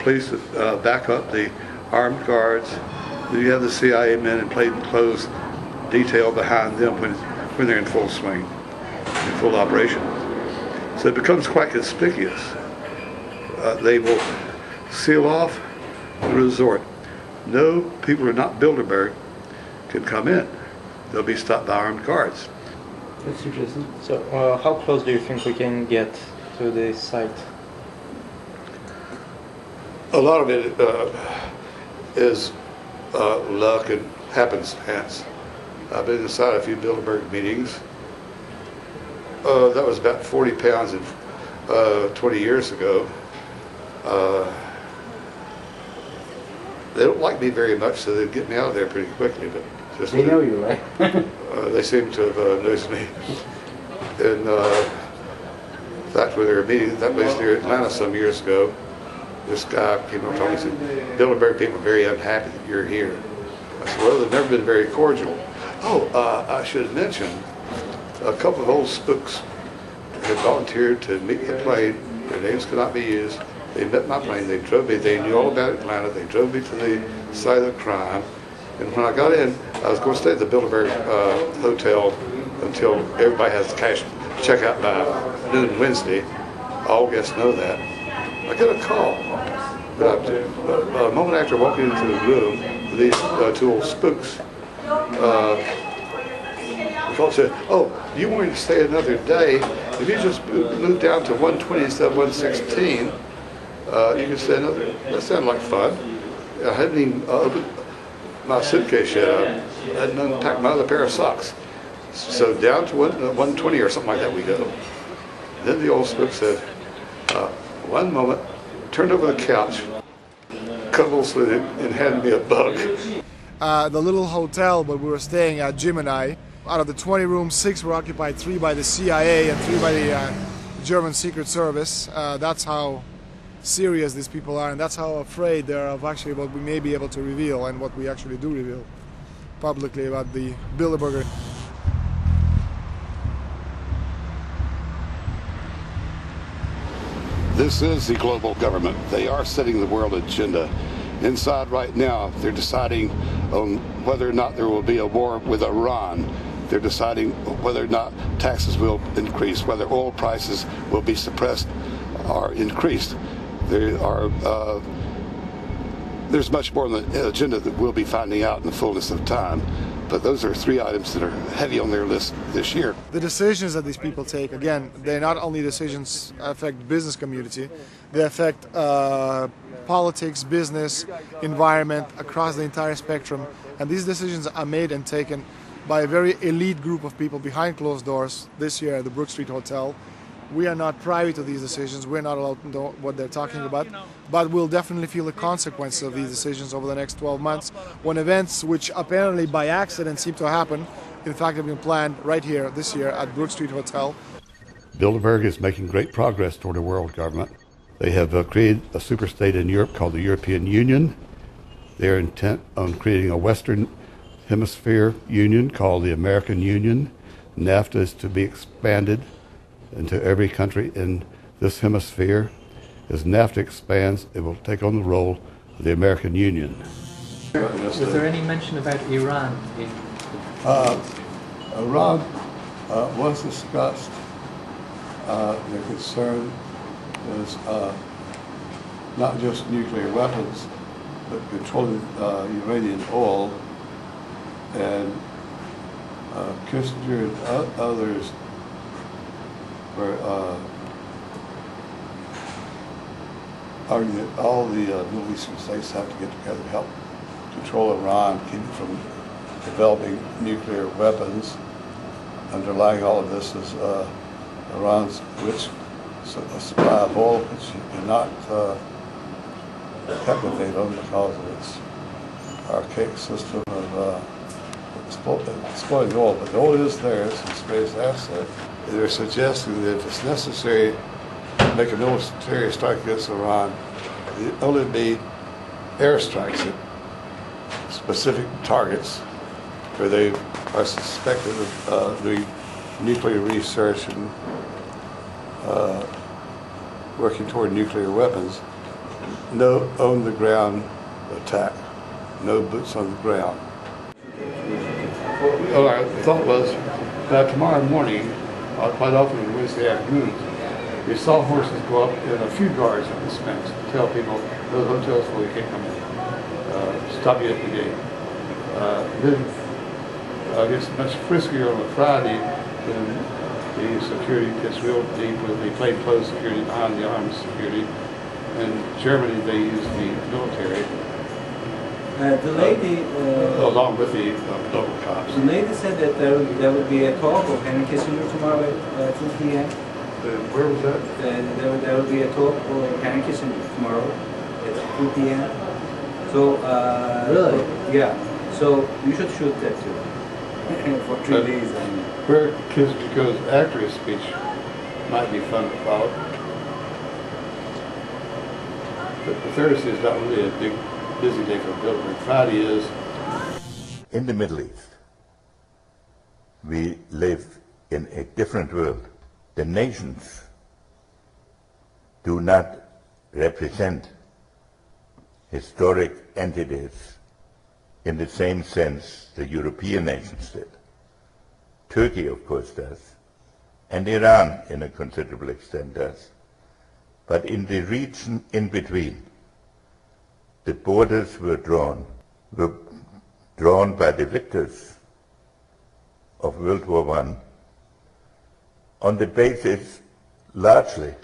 police back up the armed guards. You have the CIA men in plain clothes detail behind them when they're in full swing, in full operation. So it becomes quite conspicuous. They will seal off the resort. No people who are not Bilderberg can come in. They'll be stopped by armed guards. That's interesting. So how close do you think we can get to the site? A lot of it is luck and happenstance. I've been inside a few Bilderberg meetings. That was about 40 pounds 20 years ago. They don't like me very much, so they get me out of there pretty quickly. But just they know you, right? They seem to have noticed me. And in fact, when they were meeting, that was near Atlanta some years ago, this guy came up and told me, he said, Bilderberg people are very unhappy that you're here. I said, well, they've never been very cordial. Oh, I should mention, a couple of old spooks had volunteered to meet the plane. Their names could not be used. They met my plane. They drove me. They knew all about Atlanta. They drove me to the site of the crime. And when I got in, I was going to stay at the Bilderberg Hotel until everybody has the cash check out by noon Wednesday. All guests know that. I get a call. A moment after walking into the room with these two old spooks, the call said, "Oh, you wanted to stay another day? If you just move down to 120 instead of 116, you can stay another." That sounded like fun. I hadn't even opened my suitcase yet. I hadn't unpacked my other pair of socks. So down to 120 or something like that we go. Then the old spook said, one moment, turned over the couch, cuddles with it, and handed me a bug. The little hotel where we were staying at, Jim and I, out of the 20 rooms, 6 were occupied, 3 by the CIA and 3 by the German Secret Service. That's how serious these people are, and that's how afraid they are of actually what we may be able to reveal and what we actually do reveal publicly about the Bilderberger. This is the global government. They are setting the world agenda. Inside right now, they're deciding on whether or not there will be a war with Iran. They're deciding whether or not taxes will increase, whether oil prices will be suppressed or increased. There's much more on the agenda that we'll be finding out in the fullness of time. But those are 3 items that are heavy on their list this year. The decisions that these people take, again, they're not only decisions affect the business community, they affect politics, business, environment, across the entire spectrum. And these decisions are made and taken by a very elite group of people behind closed doors this year at the Brook Street Hotel. We are not privy to these decisions. We're not allowed to know what they're talking about. But we'll definitely feel the consequences of these decisions over the next 12 months when events which apparently by accident seem to happen, in fact, have been planned right here this year at Brook Street Hotel. Bilderberg is making great progress toward a world government. They have created a superstate in Europe called the European Union. They're intent on creating a Western Hemisphere Union called the American Union. NAFTA is to be expanded into every country in this hemisphere. As NAFTA expands, it will take on the role of the American Union. Was there any mention about Iran? Iran was discussed. The concern is not just nuclear weapons, but controlling Iranian oil. And Kissinger and others were arguing that all the Middle Eastern states have to get together to help control Iran, keep it from developing nuclear weapons. Underlying all of this is Iran's rich supply of oil, which you cannot captivate on because of its archaic system of exploiting oil. But the oil is there, it's its greatest asset. They're suggesting that if it's necessary to make a military strike against Iran, it only be airstrikes at specific targets where they are suspected of doing nuclear research and working toward nuclear weapons. no on-the-ground attack, no boots on the ground. Well, our thought was that tomorrow morning, quite often on Wednesday afternoons, we saw horses go up in a few guards on this fence to tell people, those hotels where you can't come in, stop you at the gate. Then, I guess much friskier on a Friday when the security gets real deep with the plainclothes security behind the armed security. In Germany, they use the military. The lady, along with the local cops. the lady said that there would be a talk of Henry Kissinger tomorrow at 2 p.m. Where was that? There will be a talk of Henry Kissinger tomorrow at 2 p.m. So, Really? Yeah. So you should shoot that too for 3 days. Where Kissinger goes after his speech might be fun to follow. But the Thursday is not really a big, busy day for Bilderberg. Friday is. In the Middle East, we live in a different world. The nations do not represent historic entities in the same sense the European nations did. Turkey, of course, does, and Iran, in a considerable extent, does. But in the region in between, the borders were drawn by the victors of World War I on the basis, largely,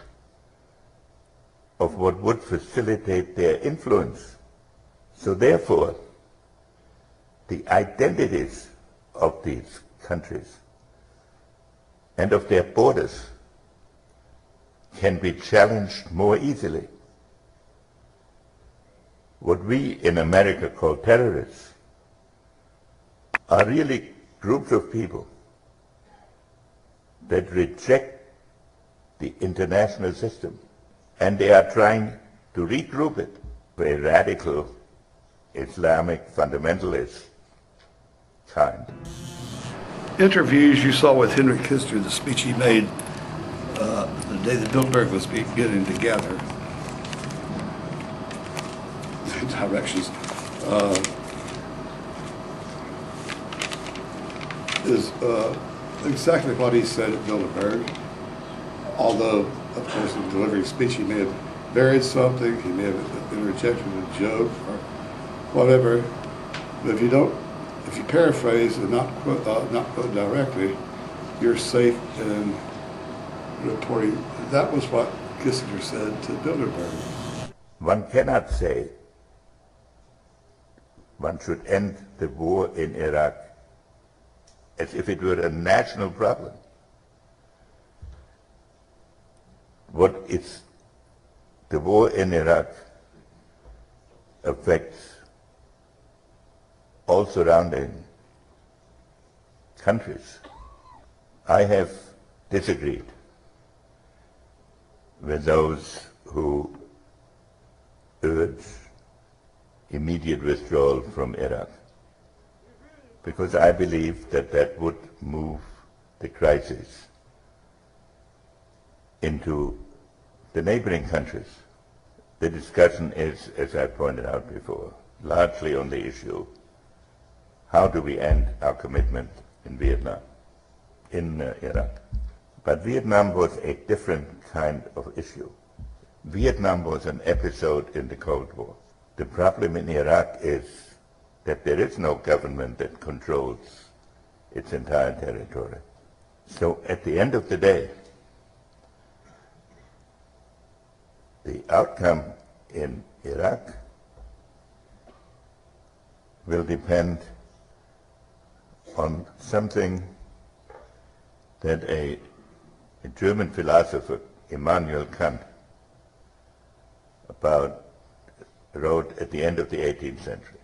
of what would facilitate their influence. So therefore, the identities of these countries and of their borders can be challenged more easily. What we in America call terrorists are really groups of people that reject the international system, and they are trying to regroup it. A radical Islamic fundamentalist kind. Interviews you saw with Henry Kissinger, the speech he made the day that Bilderberg was getting together, directions, is exactly what he said at Bilderberg. Although, of course, in delivering a speech, he may have varied something, he may have interjected a joke or whatever. But if you paraphrase and not quote directly, you're safe in reporting. That was what Kissinger said to Bilderberg. One cannot say one should end the war in Iraq as if it were a national problem. What is the war in Iraq affects all surrounding countries. I have disagreed with those who urge immediate withdrawal from Iraq, because I believe that that would move the crisis into the neighboring countries. The discussion is, as I pointed out before, largely on the issue, how do we end our commitment in Vietnam, in Iraq? But Vietnam was a different kind of issue. Vietnam was an episode in the Cold War. The problem in Iraq is that there is no government that controls its entire territory. So at the end of the day, the outcome in Iraq will depend on something that a German philosopher, Immanuel Kant, wrote at the end of the 18th century.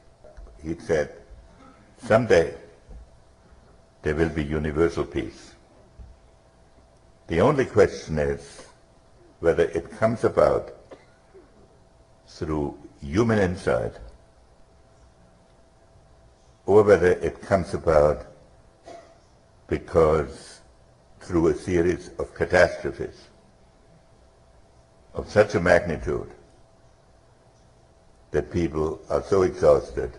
He said, someday there will be universal peace. The only question is whether it comes about through human insight or whether it comes about because through a series of catastrophes of such a magnitude that people are so exhausted